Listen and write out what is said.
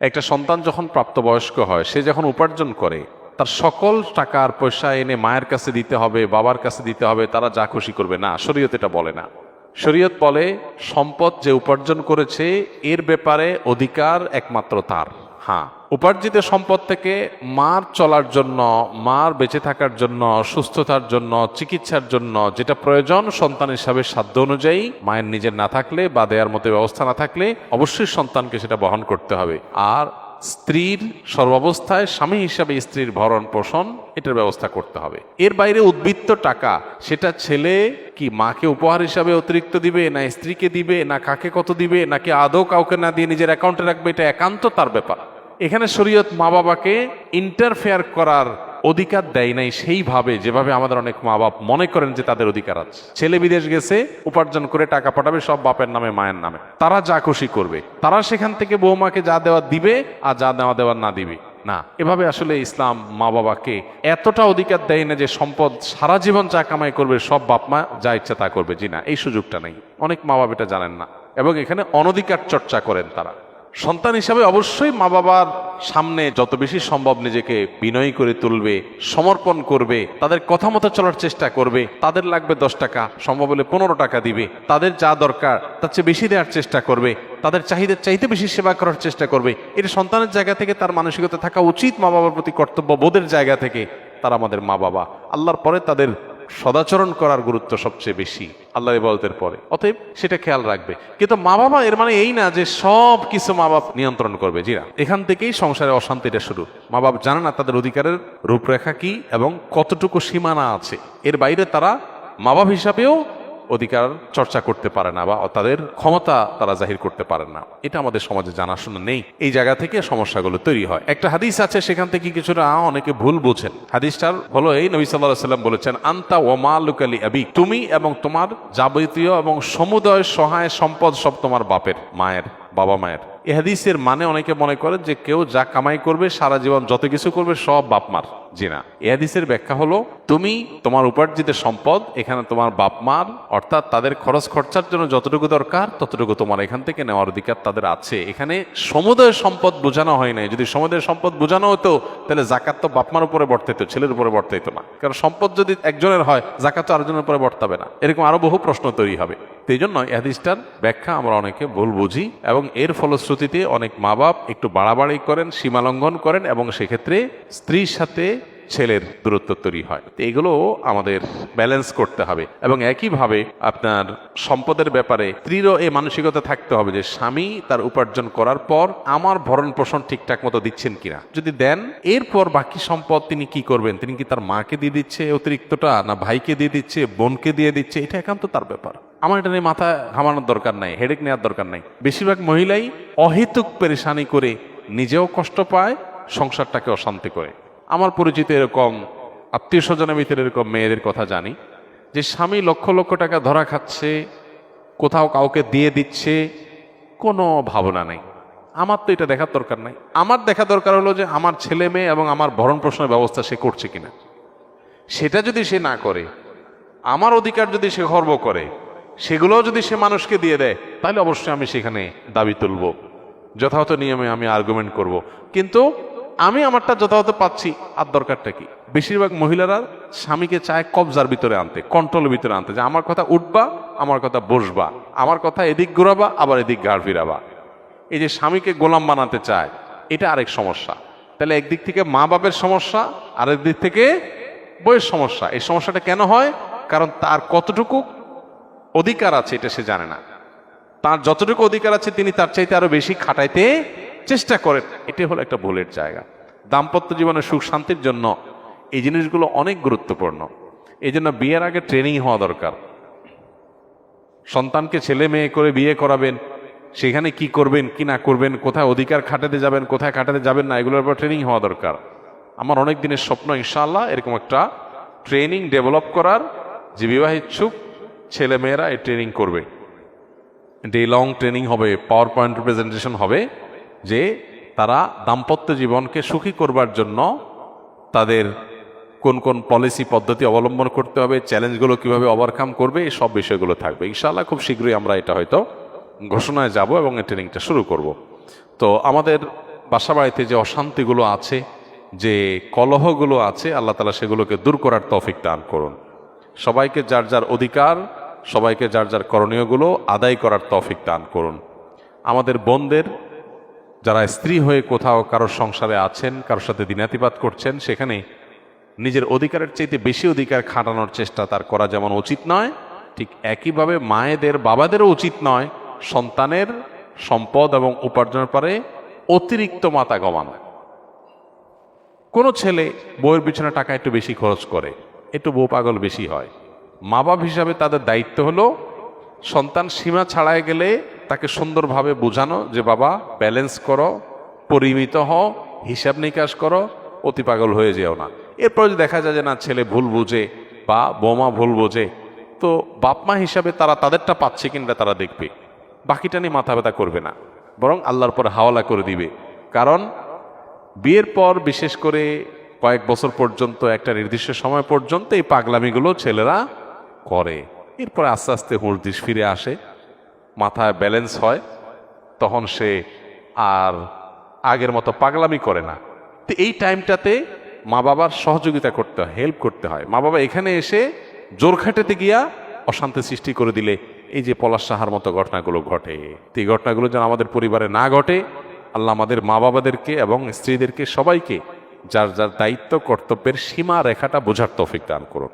একটা সন্তান যখন প্রাপ্তবয়স্ক হয়, সে যখন উপার্জন করে, তার সকল টাকা আর পয়সা এনে মায়ের কাছে দিতে হবে, বাবার কাছে দিতে হবে, তারা যা খুশি করবে না। শরীয়ত এটা বলে না। শরীয়ত বলে সম্পদ যে উপার্জন করেছে এর ব্যাপারে অধিকার একমাত্র তার। হ্যাঁ, উপার্জিত সম্পদ থেকে মার চলার জন্য, মার বেঁচে থাকার জন্য, সুস্থতার জন্য, চিকিৎসার জন্য যেটা প্রয়োজন সন্তান হিসাবে সাধ্য অনুযায়ী, মায়ের নিজের না থাকলে বা দেওয়ার মতো ব্যবস্থা না থাকলে অবশ্যই সন্তানকে সেটা বহন করতে হবে। আর স্ত্রীর সর্বাবস্থায় স্বামী হিসাবে স্ত্রীর ভরণ পোষণ এটার ব্যবস্থা করতে হবে। এর বাইরে উদ্বৃত্ত টাকা সেটা ছেলে কি মাকে উপহার হিসাবে অতিরিক্ত দিবে, না স্ত্রীকে দিবে, না কাকে কত দিবে, নাকি আদৌ কাউকে না দিয়ে নিজের অ্যাকাউন্টে রাখবে, এটা একান্ত তার ব্যাপার। এখানে শরীয়ত মা বাবাকে ইন্টারফেয়ার করার অধিকার দেয় নাই সেইভাবে যেভাবে আমাদের অনেক মা বাপ মনে করেন যে তাদের অধিকার আছে। ছেলে বিদেশ গেছে, উপার্জন করে টাকা পাঠাবে সব বাপের নামে মায়ের নামে, তারা যা খুশি করবে, তারা সেখান থেকে বৌমাকে যা দেওয়া দিবে আর যা দেওয়া দেওয়ার না দিবে না। এভাবে আসলে ইসলাম মা বাবাকে এতটা অধিকার দেয় না যে সম্পদ সারা জীবন যা কামাই করবে সব বাপ মা যা ইচ্ছা তা করবে। জি না, এই সুযোগটা নেই। অনেক মা বাবা এটা জানেন না এবং এখানে অনধিকার চর্চা করেন তারা। সন্তান হিসাবে অবশ্যই মা বাবার সামনে যত বেশি সম্ভব নিজেকে বিনয়ী করে তুলবে, সমর্পণ করবে, তাদের কথা মতো চলার চেষ্টা করবে। তাদের লাগবে 10 টাকা, সম্ভব হলে 15 টাকা দিবে। তাদের যা দরকার তার চেয়ে বেশি দেওয়ার চেষ্টা করবে, তাদের চাহিদার চাইতে বেশি সেবা করার চেষ্টা করবে। এটা সন্তানের জায়গা থেকে তার মানসিকতা থাকা উচিত। মা বাবার প্রতি কর্তব্য বোধের জায়গা থেকে তারা আমাদের মা বাবা। আল্লাহর পরে তাদের সদাচরণ করার গুরুত্ব সবচেয়ে বেশি আল্লাহর ইবাদতের পরে, অতএব সেটা খেয়াল রাখবে। কিন্তু মা বাবা এর মানে এই না যে সব কিছু মা বাপ নিয়ন্ত্রণ করবে। জিরা, এখান থেকেই সংসারে অশান্তিটা শুরু। মা বাপ জানে না তাদের অধিকারের রূপরেখা কি এবং কতটুকু সীমানা আছে। এর বাইরে তারা মা বাপ হিসাবেও অধিকার চর্চা করতে পারে না বা তাদের ক্ষমতা তারা জাহির করতে পারে না। এটা আমাদের সমাজে জানাশোনা নেই। এই জায়গা থেকে সমস্যাগুলো তৈরি হয়। একটা হাদিস আছে, সেখান থেকে কিছুটা অনেকে ভুল বুঝেন। হাদিসটার হলো এই, নবী সাল্লাল্লাহু আলাইহি ওয়াসাল্লাম বলেছেন, আনতা ওয়া মালুকা লি আবিক, তুমি এবং তোমার যাবতীয় এবং সমুদয় সহায় সম্পদ সব তোমার বাপের, মায়ের, বাবা মায়ের। এই হাদিসের মানে অনেকে মনে করে যে কেউ যা কামাই করবে সারা জীবন যত কিছু করবে সব বাপ মার। জি না, এই হাদিসের ব্যাখ্যা হলো তুমি তোমার উপার্জিত সম্পদ এখানে তোমার বাপ মার, অর্থাৎ তাদের খরচ খরচার জন্য যতটুকু দরকার ততটুকু তোমার এখান থেকে নেওয়ার অধিকার তাদের আছে। এখানে সমুদয় সম্পদ বোঝানো হয় নাই। যদি সমুদয় সম্পদ বোঝানো হতো তাহলে জাকাত তো বাপ মার উপরে বর্তাইতো, ছেলের উপরে বর্তাইতো না। কারণ সম্পদ যদি একজনের হয় জাকাত তো আরেকজনের উপরে বর্তাবে না। এরকম আরো বহু প্রশ্ন তৈরি হবে। এই জন্য এই হাদিসটার ব্যাখ্যা আমরা অনেকে ভুল বুঝি এবং এর ফলশ্রুতিতে অনেক মা বাপ একটু বাড়াবাড়ি করেন, সীমালঙ্ঘন করেন এবং সেক্ষেত্রে স্ত্রীর সাথে ছেলের দূরত্ব তৈরি হয়। এগুলো আমাদের ব্যালেন্স করতে হবে এবং একইভাবে আপনার সম্পদের ব্যাপারে স্ত্রীরও এই মানসিকতা থাকতে হবে যে স্বামী তার উপার্জন করার পর আমার ভরণ পোষণ ঠিকঠাক মতো দিচ্ছেন কিনা। যদি দেন, এরপর বাকি সম্পদ তিনি কি করবেন? তিনি কি তার মাকে দিয়ে দিচ্ছে অতিরিক্তটা, না ভাইকে দিয়ে দিচ্ছে, বোনকে দিয়ে দিচ্ছে? এটা একান্ত তার ব্যাপার। আমার এটা নিয়ে মাথা ঘামানোর দরকার নাই, হেডেক নেওয়ার দরকার নাই। বেশিরভাগ মহিলাই অহেতুক পেরেশানি করে নিজেও কষ্ট পায়, সংসারটাকে অশান্তি করে। আমার পরিচিত এরকম আত্মীয় স্বজনের ভিতরে এরকম মেয়েদের কথা জানি যে স্বামী লক্ষ লক্ষ টাকা ধরা খাচ্ছে, কোথাও কাউকে দিয়ে দিচ্ছে, কোনো ভাবনা নেই। আমার তো এটা দেখার দরকার নাই। আমার দেখা দরকার হলো যে আমার ছেলে মেয়ে এবং আমার ভরণ পোষণের ব্যবস্থা সে করছে কিনা। সেটা যদি সে না করে, আমার অধিকার যদি সে খর্ব করে, সেগুলোও যদি সে মানুষকে দিয়ে দেয়, তাহলে অবশ্যই আমি সেখানে দাবি তুলব, যথাযথ নিয়মে আমি আর্গুমেন্ট করব। কিন্তু আমি আমারটা যথাযথ পাচ্ছি, আর দরকারটা কি? বেশিরভাগ মহিলারা স্বামীকে চায় কবজার ভিতরে আনতে, কন্ট্রোলের ভিতরে আনতে, যে আমার কথা উঠবা, আমার কথা বসবা, আমার কথা এদিক ঘুরাবা, আবার এদিক ঘাড় ফিরাবা। এই যে স্বামীকে গোলাম বানাতে চায়, এটা আরেক সমস্যা। তাহলে একদিক থেকে মা বাপের সমস্যা, আরেক দিক থেকে বইয়ের সমস্যা। এই সমস্যাটা কেন হয়? কারণ তার কতটুকু অধিকার আছে এটা সে জানে না। তার যতটুকু অধিকার আছে তিনি তার চাইতে আরো বেশি খাটাইতে চেষ্টা করেন। এটাই হলো একটা ভুলের জায়গা। দাম্পত্য জীবনের সুখ শান্তির জন্য এই জিনিসগুলো অনেক গুরুত্বপূর্ণ। এই জন্য বিয়ের আগে ট্রেনিং হওয়া দরকার। সন্তানকে ছেলে মেয়ে করে বিয়ে করাবেন, সেখানে কি করবেন কি না করবেন, কোথায় অধিকার খাটাতে যাবেন, কোথায় খাটাতে যাবেন না, এগুলোর উপর ট্রেনিং হওয়া দরকার। আমার অনেক দিনের স্বপ্ন ইনশাআল্লাহ এরকম একটা ট্রেনিং ডেভেলপ করার, যে বিবাহ ইচ্ছুক ছেলে মেয়েরা এই ট্রেনিং করবে। ডে লং ট্রেনিং হবে, পাওয়ার পয়েন্ট প্রেজেন্টেশন হবে, যে তারা দাম্পত্য জীবনকে সুখী করবার জন্য তাদের কোন কোন পলিসি পদ্ধতি অবলম্বন করতে হবে, চ্যালেঞ্জগুলো কিভাবে ওভারকাম করবে, এই সব বিষয়গুলো থাকবে। ইনশাআল্লাহ খুব শীঘ্রই আমরা এটা হয়তো ঘোষণায় যাব এবং এই ট্রেনিংটা শুরু করব। তো আমাদের বাসা বাড়িতে যে অশান্তিগুলো আছে, যে কলহগুলো আছে, আল্লাহ তাআলা সেগুলোকে দূর করার তৌফিক দান করুন। সবাইকে যার যার অধিকার, সবাইকে যার যার করণীয়গুলো আদায় করার তৌফিক দান করুন। আমাদের বোনদের যারা স্ত্রী হয়ে কোথাও কারোর সংসারে আছেন, কারোর সাথে দিনাতিপাত করছেন, সেখানে নিজের অধিকারের চাইতে বেশি অধিকার খাটানোর চেষ্টা তার করা যেমন উচিত নয়, ঠিক একইভাবে মায়েদের বাবাদেরও উচিত নয় সন্তানের সম্পদ এবং উপার্জনের পরে অতিরিক্ত মাথা গমানো। কোনো ছেলে বউয়ের পিছনে টাকা একটু বেশি খরচ করে, একটু বউ পাগল বেশি হয়, মা বাপ হিসাবে তাদের দায়িত্ব হলো সন্তান সীমা ছাড়ায় গেলে তাকে সুন্দরভাবে বোঝানো যে বাবা ব্যালেন্স করো, পরিমিত হও, হিসাব নিকাশ করো, অতি পাগল হয়ে যেও না। এরপর যদি দেখা যায় যে না ছেলে ভুল বুঝে বা বৌমা ভুল বোঝে, তো বাপমা হিসাবে তারা তাদেরটা পাচ্ছে কিনা তারা দেখবে, বাকিটা নিয়ে মাথা ব্যথা করবে না, বরং আল্লাহর পরে হাওয়ালা করে দিবে। কারণ বিয়ের পর বিশেষ করে কয়েক বছর পর্যন্ত, একটা নির্দিষ্ট সময় পর্যন্ত এই পাগলামিগুলো ছেলেরা করে। এরপরে আস্তে আস্তে হুঁশ ফিরে আসে, মাথায় ব্যালেন্স হয়, তখন সে আর আগের মতো পাগলামি করে না। তো এই টাইমটাতে মা বাবার সহযোগিতা করতে হয়, হেল্প করতে হয়। মা বাবা এখানে এসে জোর খাটাতে গিয়া অশান্তি সৃষ্টি করে দিলে এই যে পলাশ সাহার মতো ঘটনাগুলো ঘটে, এই ঘটনাগুলো যেন আমাদের পরিবারে না ঘটে। আল্লাহ আমাদের মা বাবাদেরকে এবং স্ত্রীদেরকে সবাইকে যার যার দায়িত্ব কর্তব্যের সীমা রেখাটা বোঝার তৌফিক দান করুন।